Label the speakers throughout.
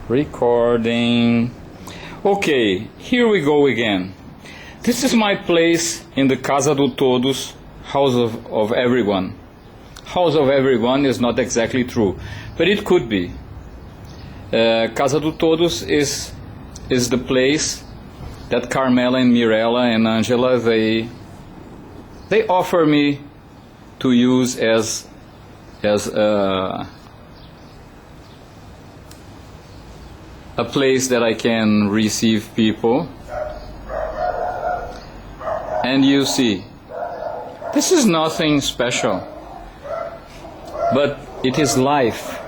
Speaker 1: Recording. Okay, here we go again. This is my place in the Casadotodos, house of everyone. House of everyone is not exactly true, but it could be. Casadotodos is the place that Carmela and Mirella and Angela, they offer me to use as a place that I can receive people. And you see, this is nothing special, but it is life.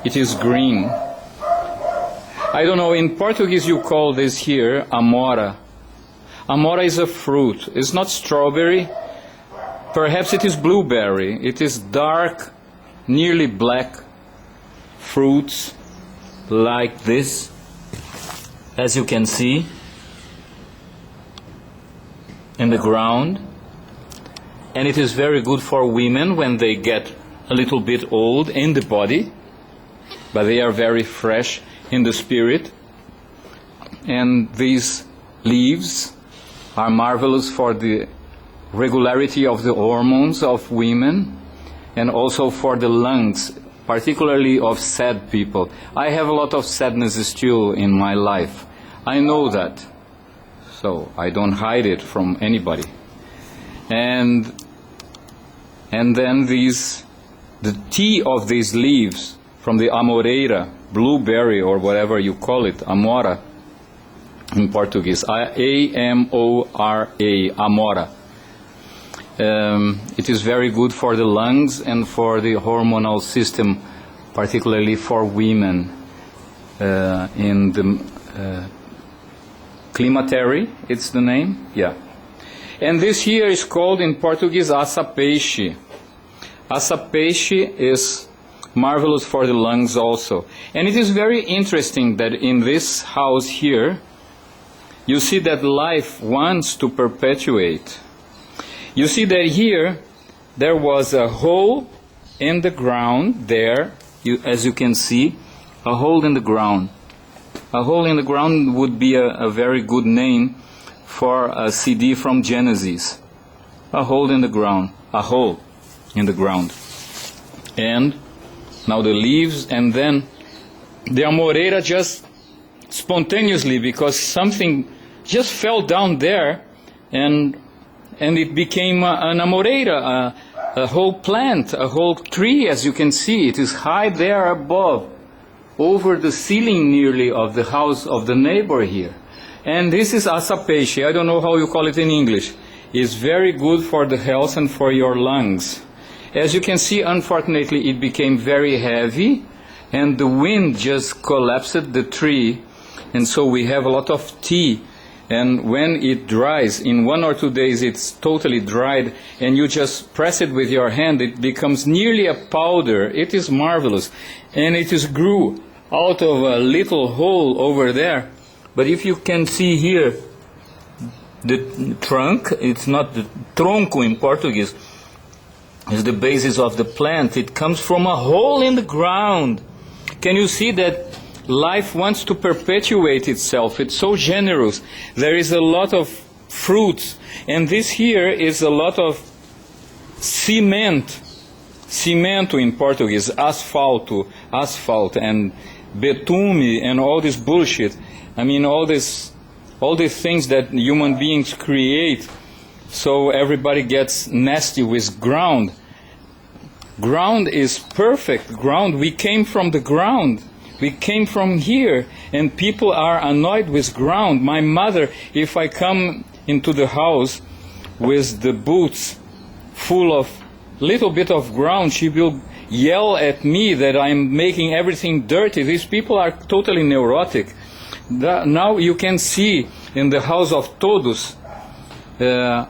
Speaker 1: It is green. I don't know, in Portuguese you call this here amora. Amora is a fruit. It's not strawberry. Perhaps it is blueberry. It is dark, nearly black fruits like this, as you can see in the ground. And it is very good for women when they get a little bit old in the body, but they are very fresh in the spirit. And these leaves are marvelous for the regularity of the hormones of women, and also for the lungs, particularly of sad people. I have a lot of sadness still in my life. I know that, so I don't hide it from anybody. And then the tea of these leaves from the amoreira, blueberry or whatever you call it, amora in Portuguese, A-M-O-R-A, amora. It is very good for the lungs and for the hormonal system, particularly for women in the climatary, it's the name, yeah. And this here is called in Portuguese açapeixe. Açapeixe is marvelous for the lungs also. And it is very interesting that in this house here, you see that life wants to perpetuate. You see that here, there was a hole in the ground there, as you can see, a hole in the ground. A hole in the ground would be a very good name for a CD from Genesis. A hole in the ground, a hole in the ground. And now the leaves, and then the amoreira just spontaneously, because something just fell down there, and it became an amoreira, a whole plant, a whole tree, as you can see. It is high there above, over the ceiling nearly of the house of the neighbor here. And this is açapeixe. I don't know how you call it in English. It's very good for the health and for your lungs. As you can see, unfortunately, it became very heavy, and the wind just collapsed the tree, and so we have a lot of tea. And when it dries, in 1 or 2 days it's totally dried, and you just press it with your hand, it becomes nearly a powder. It is marvelous. And it is grew out of a little hole over there. But if you can see here, the trunk, it's not the tronco in Portuguese, it's the basis of the plant. It comes from a hole in the ground. Can you see that life wants to perpetuate itself? It's so generous. There is a lot of fruits, and this here is a lot of cement. Cimento in Portuguese, asfalto, asphalt, and betume, and all this bullshit. I mean, all these things that human beings create, so everybody gets nasty with ground. Ground is perfect. Ground, we came from the ground. We came from here, and people are annoyed with ground. My mother, if I come into the house with the boots full of little bit of ground, she will yell at me that I'm making everything dirty. These people are totally neurotic. Now you can see in the house of Todos the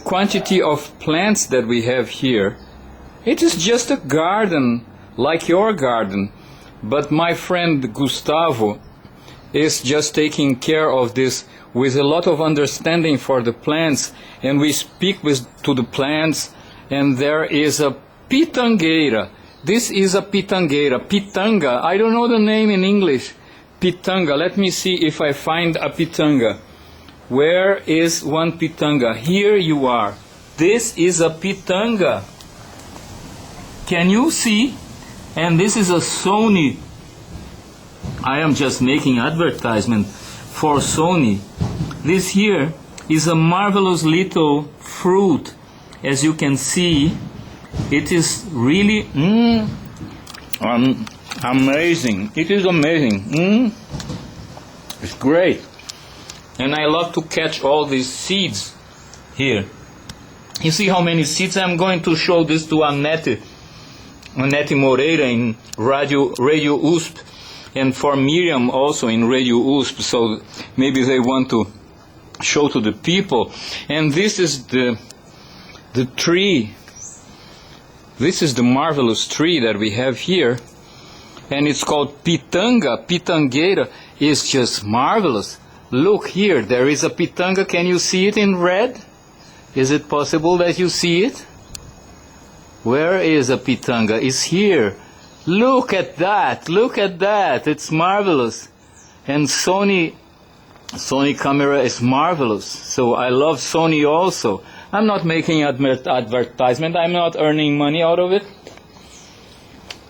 Speaker 1: quantity of plants that we have here. It is just a garden, like your garden. But my friend Gustavo is just taking care of this with a lot of understanding for the plants, and we speak to the plants, and there is a pitangueira. This is a pitangueira. Pitanga, I don't know the name in English. pitanga. Let me see if I find a pitanga. Where is one pitanga? Here you are. This is a pitanga. Can you see? And this is a Sony. I am just making advertisement for Sony. This here is a marvelous little fruit. As you can see, it is really amazing. It is amazing. It's great. And I love to catch all these seeds here. You see how many seeds? I'm going to show this to Annette Moreira in Radio USP, and for Miriam also in Radio USP, so maybe they want to show to the people. And this is the tree. This is the marvelous tree that we have here, and it's called pitanga. Pitangueira is just marvelous. Look here, there is a pitanga. Can you see it in red? Is it possible that you see it? Where is a pitanga? It's here. Look at that. Look at that. It's marvelous. And Sony camera is marvelous. So I love Sony also. I'm not making advertisement. I'm not earning money out of it.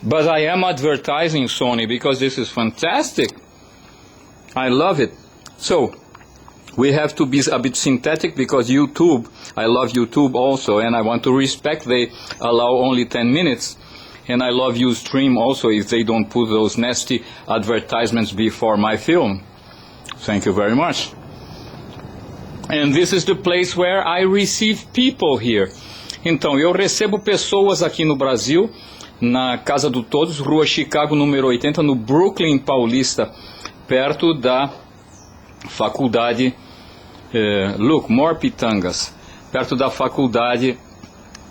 Speaker 1: But I am advertising Sony because this is fantastic. I love it. So we have to be a bit synthetic because YouTube, I love YouTube also, and I want to respect. They allow only 10 minutes. And I love Ustream also if they don't put those nasty advertisements before my film. Thank you very much. And this is the place where I receive people here. Então, eu recebo pessoas aqui no Brasil, na Casadotodos, Rua Chicago, número 80, no Brooklyn Paulista, perto da faculdade, look, more pitangas, perto da faculdade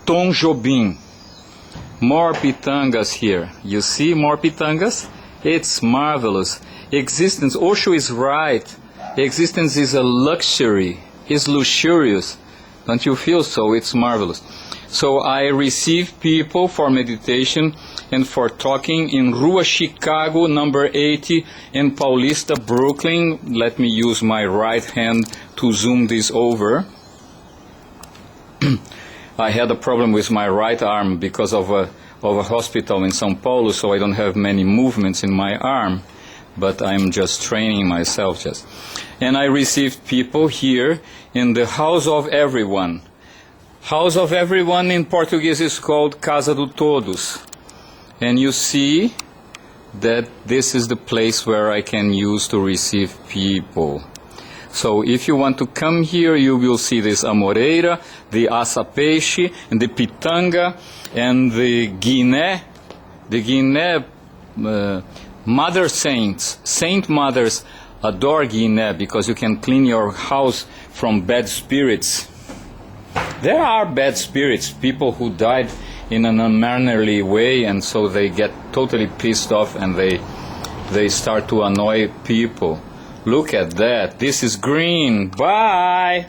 Speaker 1: Tom Jobim. More pitangas here. You see more pitangas? It's marvelous. Existence, Osho is right. Existence is a luxury. It's luxurious. Don't you feel so? It's marvelous. So I receive people for meditation and for talking in Rua Chicago, number 80 in Paulista, Brooklyn. Let me use my right hand to zoom this over. I had a problem with my right arm because of a hospital in São Paulo, so I don't have many movements in my arm, but I'm just training myself just. And I received people here in the House of Everyone. House of Everyone in Portuguese is called Casadotodos. And you see that this is the place where I can use to receive people. So if you want to come here, you will see this amoreira, the açapeixe, and the pitanga, and the Guiné. The Guiné mother saints, saint mothers adore Guiné because you can clean your house from bad spirits. There are bad spirits, people who died in an unmannerly way, and so they get totally pissed off and they start to annoy people. Look at that. This is green. Bye.